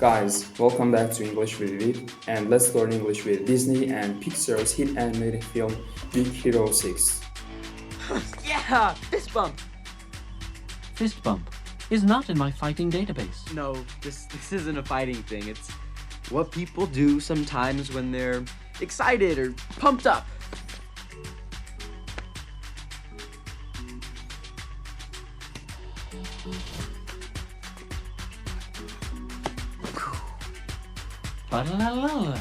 Guys, welcome back to English with Viv, and let's learn English with Disney and Pixar's hit animated film Big Hero 6. Yeah, fist bump. Fist bump is not in my fighting database. No, this isn't a fighting thing. It's what people do sometimes when they're excited or pumped up. Ba-la-la-la.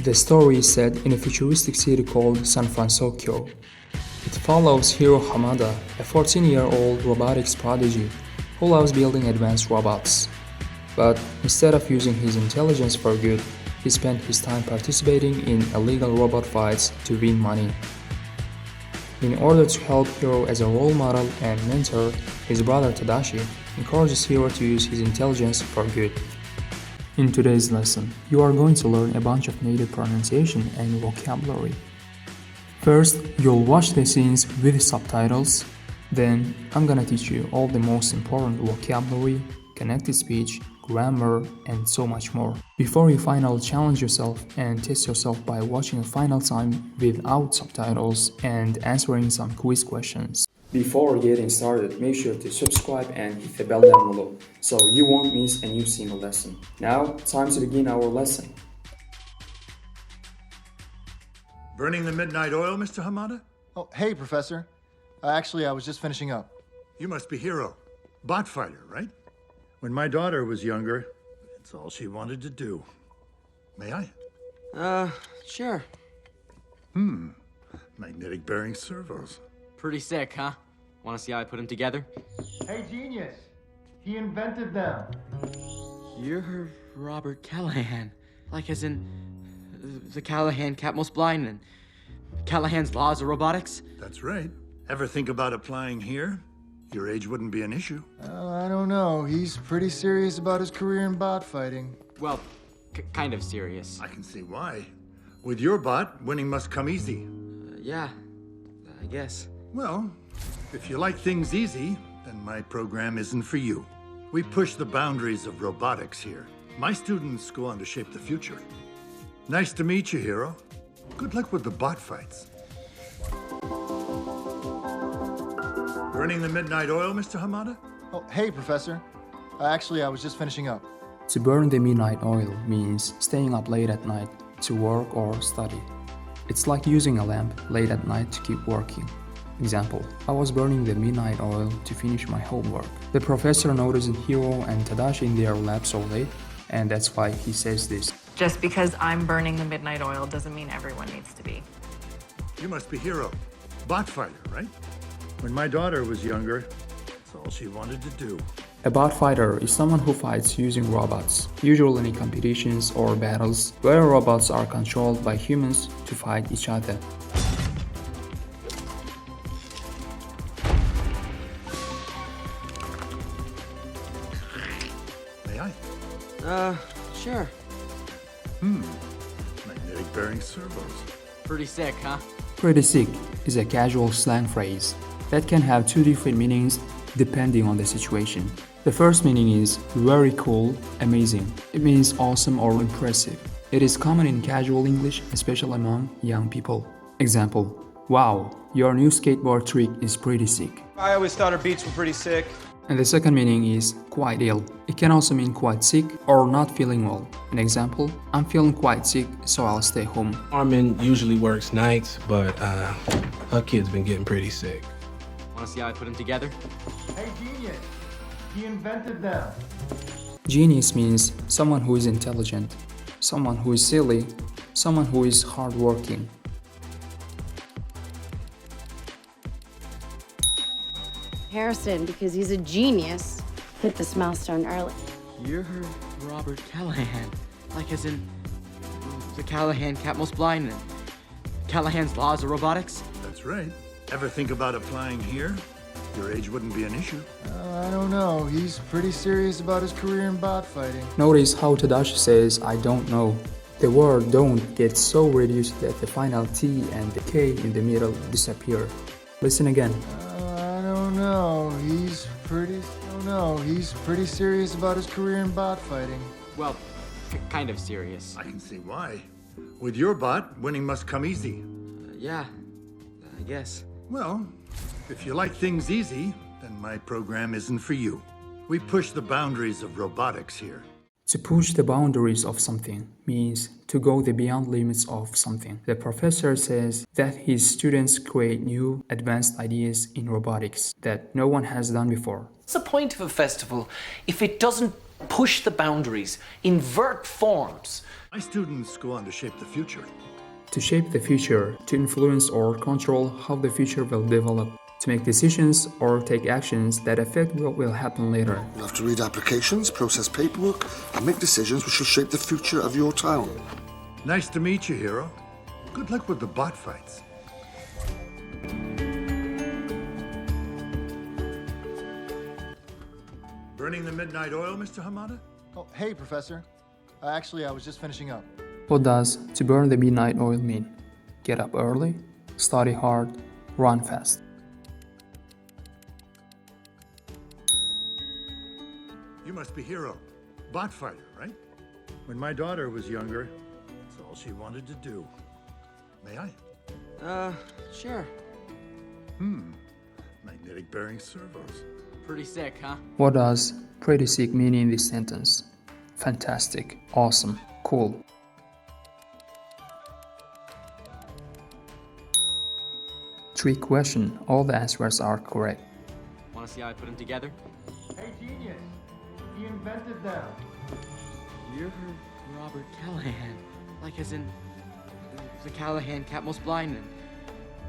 The story is set in a futuristic city called San Francisco. It follows Hiro Hamada, a 14-year-old robotics prodigy who loves building advanced robots. But instead of using his intelligence for good, he spent his time participating in illegal robot fights to win money. In order to help Hiro as a role model and mentor, his brother Tadashi encourages Hiro to use his intelligence for good. In today's lesson, you are going to learn a bunch of native pronunciation and vocabulary. First, you'll watch the scenes with subtitles. Then, I'm gonna teach you all the most important vocabulary, connected speech, grammar, and so much more. Before you finally challenge yourself and test yourself by watching a final time without subtitles and answering some quiz questions. Before getting started, make sure to subscribe and hit the bell down below so you won't miss a new single lesson. Now, time to begin our lesson. Burning the midnight oil, Mr. Hamada? Oh, hey, Professor. Actually, I was just finishing up. You must be Hiro. Bot fighter, right? When my daughter was younger, it's all she wanted to do. May I? Sure. Magnetic bearing servos. Pretty sick, huh? Want to see how I put them together? Hey, genius! He invented them. You're Robert Callahan. Like as in the Callahan cat most blind and Callahan's laws of robotics? That's right. Ever think about applying here? Your age wouldn't be an issue. I don't know. He's pretty serious about his career in bot fighting. Well, kind of serious. I can see why. With your bot, winning must come easy. Yeah, I guess. Well, if you like things easy, then my program isn't for you. We push the boundaries of robotics here. My students go on to shape the future. Nice to meet you, Hiro. Good luck with the bot fights. Burning the midnight oil, Mr. Hamada? Oh, hey, Professor. Actually, I was just finishing up. To burn the midnight oil means staying up late at night to work or study. It's like using a lamp late at night to keep working. Example, I was burning the midnight oil to finish my homework. The professor noticed Hiro and Tadashi in their lab so late, and that's why he says this. Just because I'm burning the midnight oil doesn't mean everyone needs to be. You must be Hiro. Bot fighter, right? When my daughter was younger, that's all she wanted to do. A bot fighter is someone who fights using robots, usually in competitions or battles where robots are controlled by humans to fight each other. May I? Sure. Magnetic bearing servos. Pretty sick, huh? Pretty sick is a casual slang phrase that can have two different meanings depending on the situation. The first meaning is very cool, amazing. It means awesome or impressive. It is common in casual English, especially among young people. Example, wow, your new skateboard trick is pretty sick. I always thought her beats were pretty sick. And the second meaning is quite ill. It can also mean quite sick or not feeling well. An example, I'm feeling quite sick, so I'll stay home. Armin usually works nights, but her kid's been getting pretty sick. Want to see how I put them together? Hey, genius! He invented them. Genius means someone who is intelligent, someone who is silly, someone who is hardworking. Harrison, because he's a genius, hit this milestone early. You're Robert Callahan. Like as in the Callahan cat most blind and Callahan's laws of robotics? That's right. Ever think about applying here? Your age wouldn't be an issue. I don't know. He's pretty serious about his career in bot fighting. Notice how Tadashi says, I don't know. The word don't gets so reduced that the final T and the K in the middle disappear. Listen again. I don't know. He's he's pretty serious about his career in bot fighting. Well, kind of serious. I can see why. With your bot, winning must come easy. Yeah, I guess. Well, if you like things easy, then my program isn't for you. We push the boundaries of robotics here. To push the boundaries of something means to go the beyond limits of something. The professor says that his students create new, advanced ideas in robotics that no one has done before. What's the point of a festival if it doesn't push the boundaries, invert forms? My students go on to shape the future. To shape the future, to influence or control how the future will develop, to make decisions or take actions that affect what will happen later. You have to read applications, process paperwork, and make decisions which will shape the future of your town. Nice to meet you, hero. Good luck with the bot fights. Burning the midnight oil, Mr. Hamada? Oh, hey, Professor. Actually, I was just finishing up. What does to burn the midnight oil mean? Get up early, study hard, run fast. You must be Hero, bot fighter, right? When my daughter was younger, that's all she wanted to do. May I? Sure. Magnetic bearing servos. Pretty sick, huh? What does pretty sick mean in this sentence? Fantastic, awesome, cool. Trick question, all the answers are correct. Want to see how I put them together? Hey, genius. He invented them. You're Robert Callahan. Like as in the Callahan Cat Most Blind and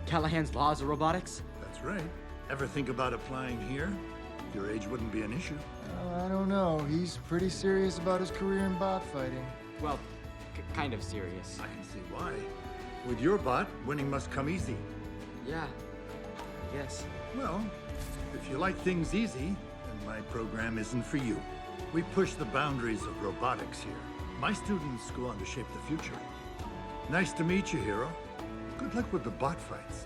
Callahan's Laws of Robotics? That's right. Ever think about applying here? Your age wouldn't be an issue. I don't know. He's pretty serious about his career in bot fighting. Well, kind of serious. I can see why. With your bot, winning must come easy. Yeah, I guess. Well, if you like things easy, then my program isn't for you. We push the boundaries of robotics here. My students go on to shape the future. Nice to meet you, hero. Good luck with the bot fights.